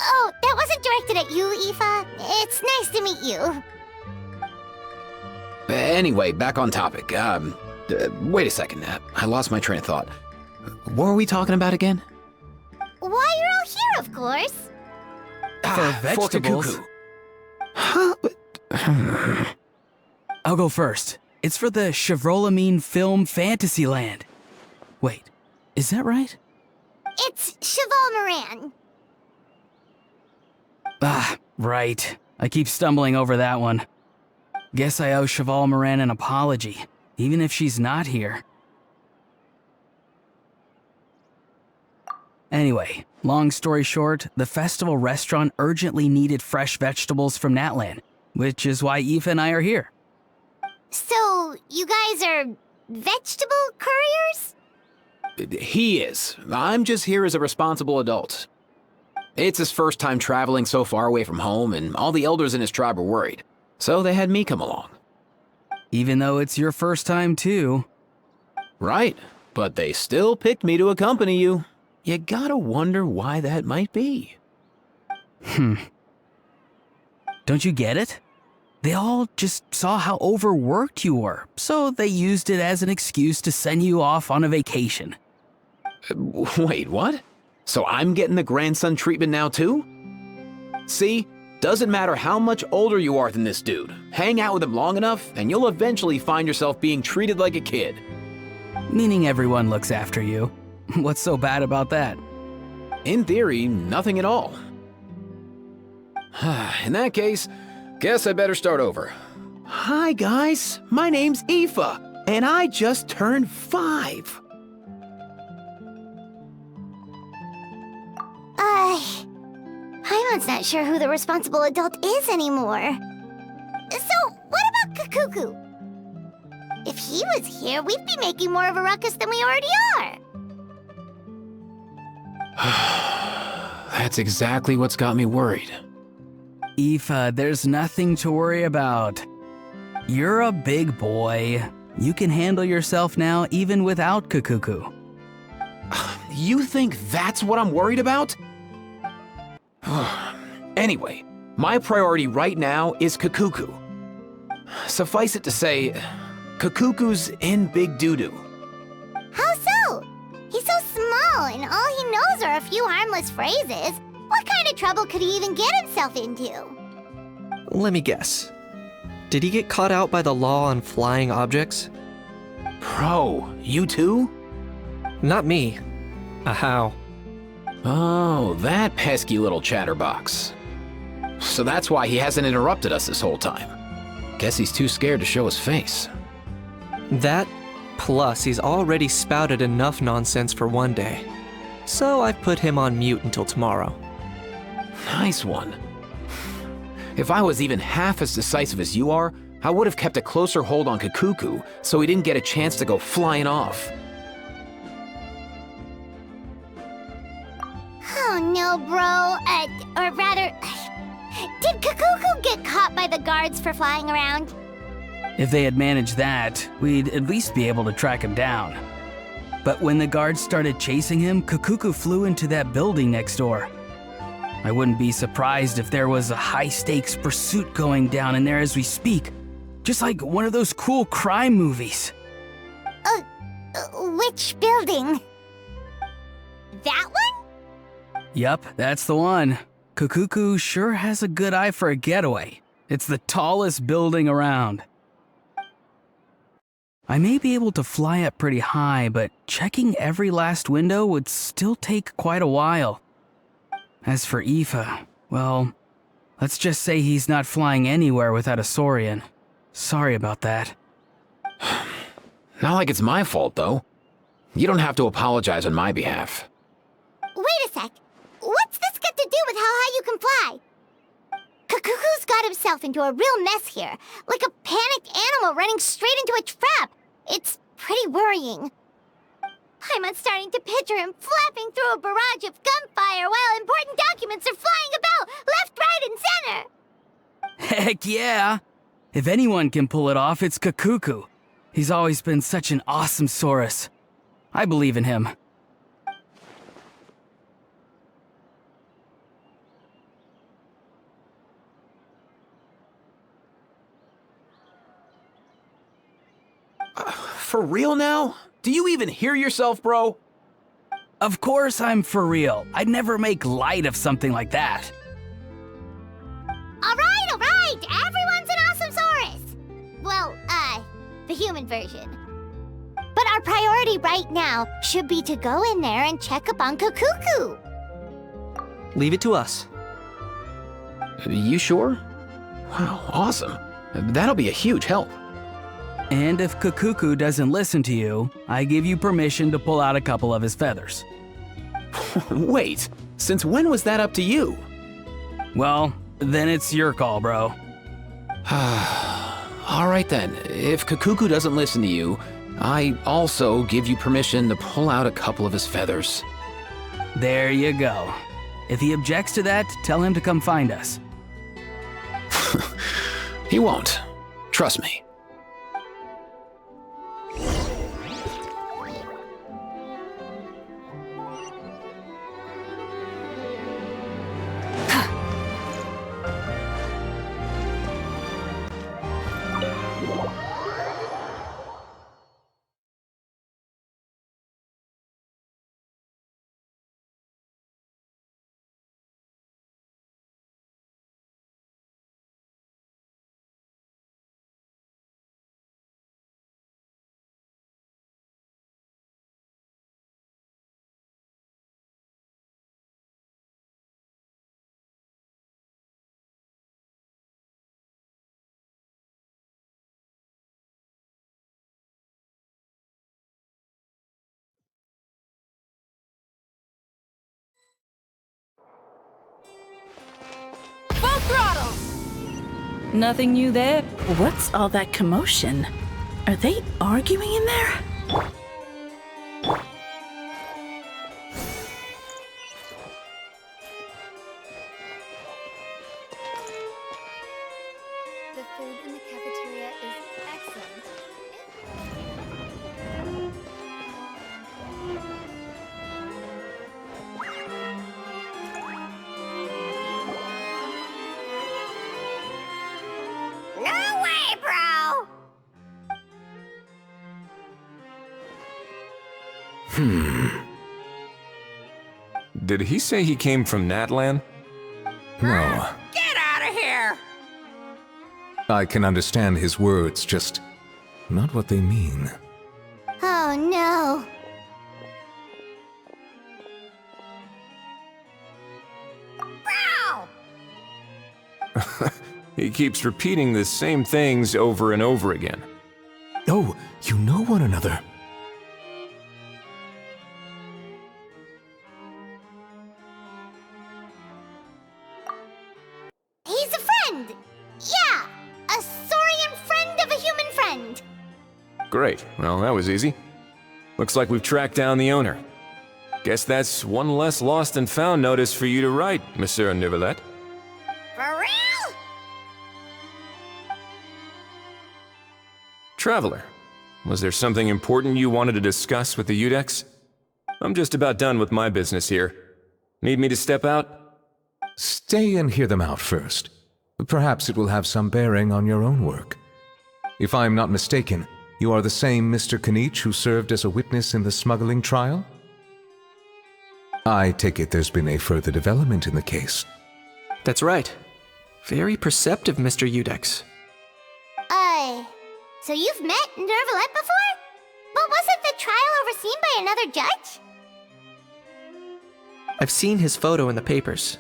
Oh, that wasn't directed at you, Aoife. It's nice to meet you. Anyway, back on topic. Wait a second. I lost my train of thought. What were we talking about again? Why, you're all here, of course. For vegetables. Fork a cuckoo. Huh? I'll go first. It's for the Chevrolamine film Fantasyland. Wait, is that right? It's Cheval Moran. Ah, right. I keep stumbling over that one. Guess I owe Cheval Moran an apology, even if she's not here. Anyway, long story short, the festival restaurant urgently needed fresh vegetables from Natlan, which is why Aoife and I are here. So, you guys are vegetable couriers? He is. I'm just here as a responsible adult. It's his first time traveling so far away from home, and all the elders in his tribe were worried. So they had me come along. Even though it's your first time too. Right, but they still picked me to accompany you. You gotta wonder why that might be. Don't you get it? They all just saw how overworked you were, so they used it as an excuse to send you off on a vacation. Wait, what? So I'm getting the grandson treatment now too? See? Doesn't matter how much older you are than this dude. Hang out with him long enough, and you'll eventually find yourself being treated like a kid. Meaning everyone looks after you. What's so bad about that? In theory, nothing at all. In that case, guess I better start over. Hi guys, my name's Aoife, and I just turned 5. Paimon's not sure who the responsible adult is anymore. So, what about Kakuku? If he was here, we'd be making more of a ruckus than we already are. That's exactly what's got me worried. Aoife, there's nothing to worry about. You're a big boy. You can handle yourself now even without Kakuku. You think that's what I'm worried about? Anyway, my priority right now is Kakuku. Suffice it to say, Kakuku's in big doo-doo. How so? He's so small, and all he knows are a few harmless phrases. What kind of trouble could he even get himself into? Let me guess. Did he get caught out by the law on flying objects? Bro, you too? Not me. How? Oh, that pesky little chatterbox. So that's why he hasn't interrupted us this whole time. Guess he's too scared to show his face. That, plus he's already spouted enough nonsense for one day. So I've put him on mute until tomorrow. Nice one. If I was even half as decisive as you are, I would have kept a closer hold on Kakuku so he didn't get a chance to go flying off. Oh no, bro. Or rather, did Kakuku get caught by the guards for flying around? If they had managed that, we'd at least be able to track him down. But when the guards started chasing him, Kakuku flew into that building next door. I wouldn't be surprised if there was a high-stakes pursuit going down in there as we speak. Just like one of those cool crime movies. Which building? That one? Yup, that's the one. Kakuku sure has a good eye for a getaway. It's the tallest building around. I may be able to fly up pretty high, but checking every last window would still take quite a while. As for Aoife, well, let's just say he's not flying anywhere without a Saurian. Sorry about that. Not like it's my fault, though. You don't have to apologize on my behalf. Wait a sec. What's this got to do with how high you can fly? Kakuku's got himself into a real mess here, like a panicked animal running straight into a trap. It's pretty worrying. I'm starting to picture him flapping through a barrage of gunfire while important documents are flying about left, right, and center. Heck yeah! If anyone can pull it off, it's Kakuku. He's always been such an awesome Saurus. I believe in him. For real now? Do you even hear yourself, bro? Of course I'm for real. I'd never make light of something like that. All right, everyone's an awesome Saurus. Well, the human version. But our priority right now should be to go in there and check up on Kakuku. Leave it to us. You sure? Wow, awesome. That'll be a huge help. And if Kakuku doesn't listen to you, I give you permission to pull out a couple of his feathers. Wait, since when was that up to you? Well, then it's your call, bro. All right then, if Kakuku doesn't listen to you, I also give you permission to pull out a couple of his feathers. There you go. If he objects to that, tell him to come find us. He won't. Trust me. Nothing new there? What's all that commotion? Are they arguing in there? The food in the cafeteria is excellent. No way, bro! Did he say he came from Natlan? No. Get out of here! I can understand his words, just not what they mean. Oh no. Bro! He keeps repeating the same things over and over again. Oh, you know one another. He's a friend! Yeah! A saurian friend of a human friend! Great. Well, that was easy. Looks like we've tracked down the owner. Guess that's one less lost and found notice for you to write, Monsieur Nivelet. For real? Traveler, was there something important you wanted to discuss with the Udex? I'm just about done with my business here. Need me to step out? Stay and hear them out first. Perhaps it will have some bearing on your own work. If I am not mistaken, you are the same Mr. Kanich who served as a witness in the smuggling trial? I take it there's been a further development in the case. That's right. Very perceptive, Mr. Udex. So you've met Nervalet before? But wasn't the trial overseen by another judge? I've seen his photo in the papers.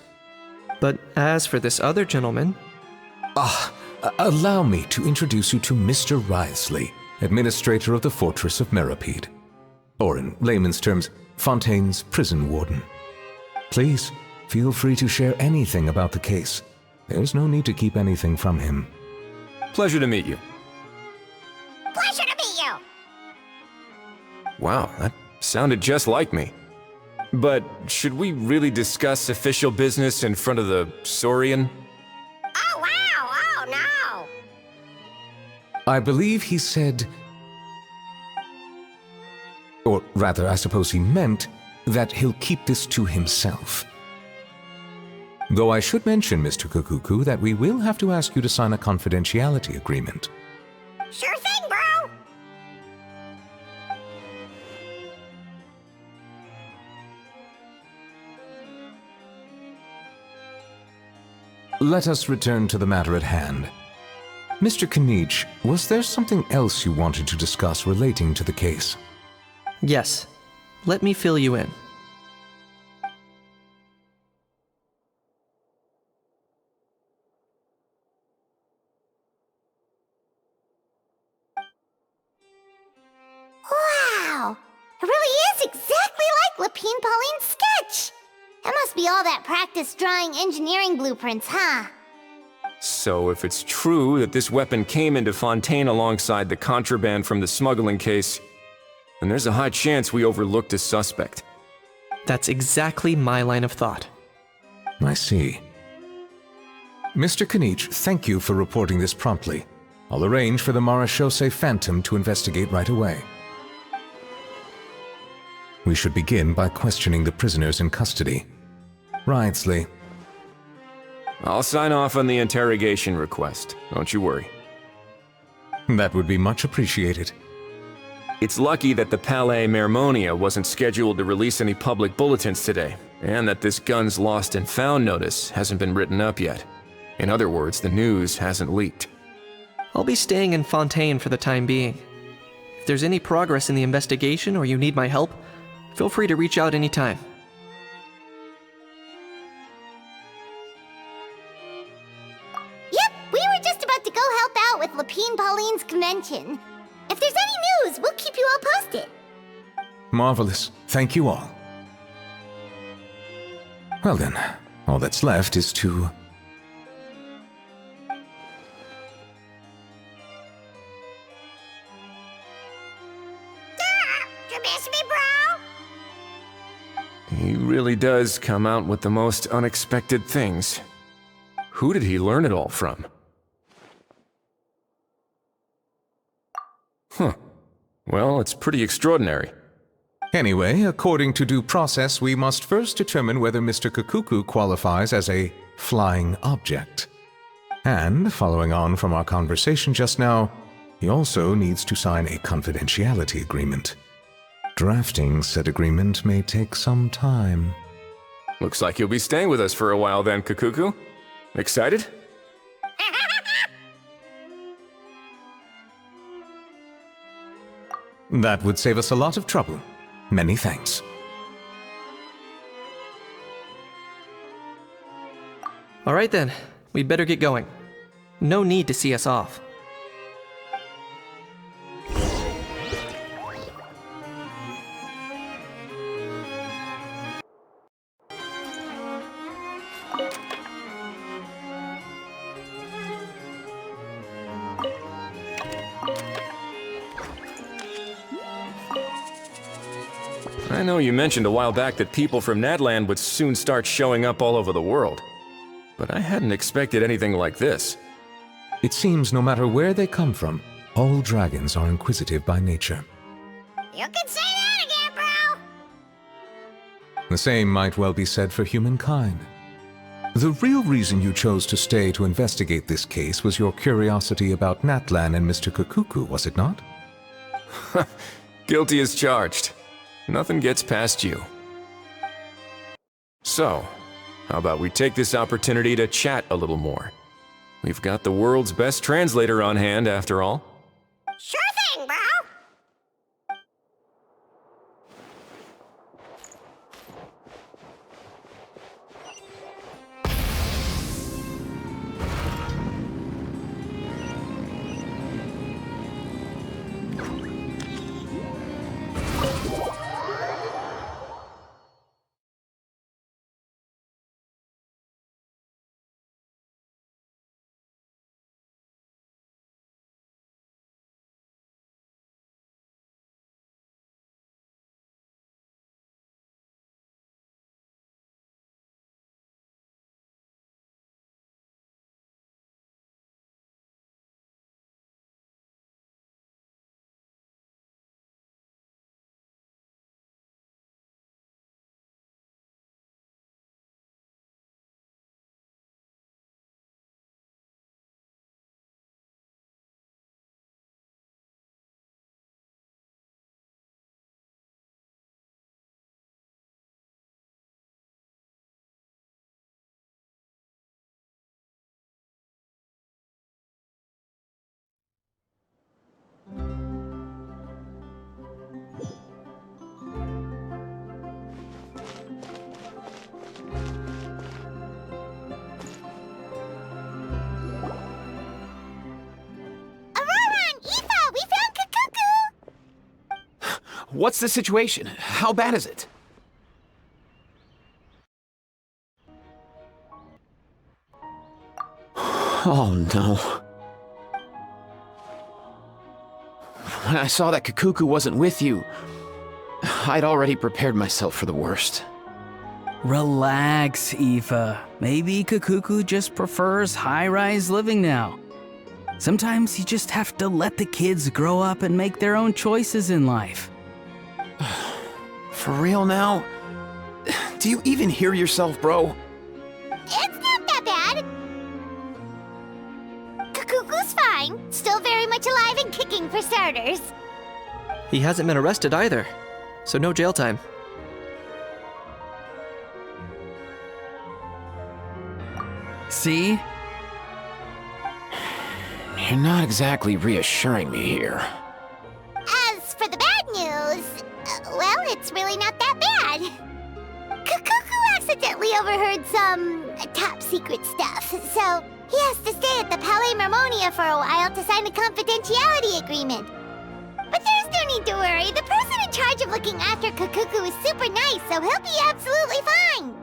But as for this other gentleman... Allow me to introduce you to Mr. Wriothesley, administrator of the Fortress of Meripede. Or in layman's terms, Fontaine's prison warden. Please, feel free to share anything about the case. There's no need to keep anything from him. Pleasure to meet you. Pleasure to meet you! Wow, that sounded just like me. But should we really discuss official business in front of the Saurian? Oh wow! Oh no! I believe he said... Or rather, I suppose he meant that he'll keep this to himself. Though I should mention, Mr. Kukuku, that we will have to ask you to sign a confidentiality agreement. Sure thing, bro! Let us return to the matter at hand. Mr. Kanich, was there something else you wanted to discuss relating to the case? Yes. Let me fill you in. Wow! It really is exactly like Lapine Pauline's sketch! It must be all that practice drawing engineering blueprints, huh? So if it's true that this weapon came into Fontaine alongside the contraband from the smuggling case, then there's a high chance we overlooked a suspect. That's exactly my line of thought. I see. Mr. Kanich, thank you for reporting this promptly. I'll arrange for the Marechaussee Phantom to investigate right away. We should begin by questioning the prisoners in custody. Wriothesley. I'll sign off on the interrogation request, don't you worry. That would be much appreciated. It's lucky that the Palais Mermonia wasn't scheduled to release any public bulletins today, and that this gun's lost and found notice hasn't been written up yet. In other words, the news hasn't leaked. I'll be staying in Fontaine for the time being. If there's any progress in the investigation or you need my help, feel free to reach out anytime. Yep, we were just about to go help out with Lapine Pauline's convention. If there's any news, we'll keep you all posted. Marvelous. Thank you all. Well then, all that's left is to... He really does come out with the most unexpected things. Who did he learn it all from? Huh. Well, it's pretty extraordinary. Anyway, according to due process, we must first determine whether Mr. Kakuku qualifies as a flying object. And, following on from our conversation just now, he also needs to sign a confidentiality agreement. Drafting said agreement may take some time. Looks like you'll be staying with us for a while then, Kakuku. Excited? That would save us a lot of trouble. Many thanks. All right then, we'd better get going. No need to see us off. I know you mentioned a while back that people from Nadland would soon start showing up all over the world. But I hadn't expected anything like this. It seems no matter where they come from, all dragons are inquisitive by nature. You can say that again, bro! The same might well be said for humankind. The real reason you chose to stay to investigate this case was your curiosity about Natlan and Mr. Kakuku, was it not? Guilty as charged. Nothing gets past you. So, how about we take this opportunity to chat a little more? We've got the world's best translator on hand, after all. Sure thing, bro! What's the situation? How bad is it? Oh no. When I saw that Kakuku wasn't with you, I'd already prepared myself for the worst. Relax, Aoife. Maybe Kakuku just prefers high-rise living now. Sometimes you just have to let the kids grow up and make their own choices in life. For real now? Do you even hear yourself, bro? It's not that bad. Kakuku's fine. Still very much alive and kicking for starters. He hasn't been arrested either, so no jail time. See? You're not exactly reassuring me here. As for the bad news, well, it's really not that bad. Kakuku accidentally overheard some top secret stuff, so he has to stay at the Palais Mermonia for a while to sign a confidentiality agreement. But there's no need to worry. The person in charge of looking after Kakuku is super nice, so he'll be absolutely fine.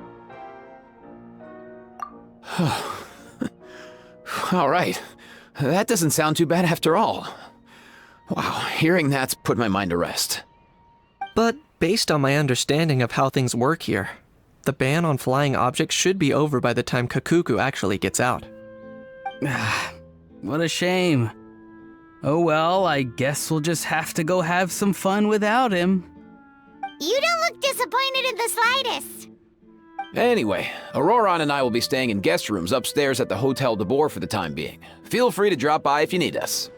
All right. That doesn't sound too bad after all. Wow, hearing that's put my mind to rest. But Based on my understanding of how things work here, the ban on flying objects should be over by the time Kakuku actually gets out. What a shame. Oh well, I guess we'll just have to go have some fun without him. You don't look disappointed in the slightest. Anyway, Auroron and I will be staying in guest rooms upstairs at the Hotel de Boer for the time being. Feel free to drop by if you need us.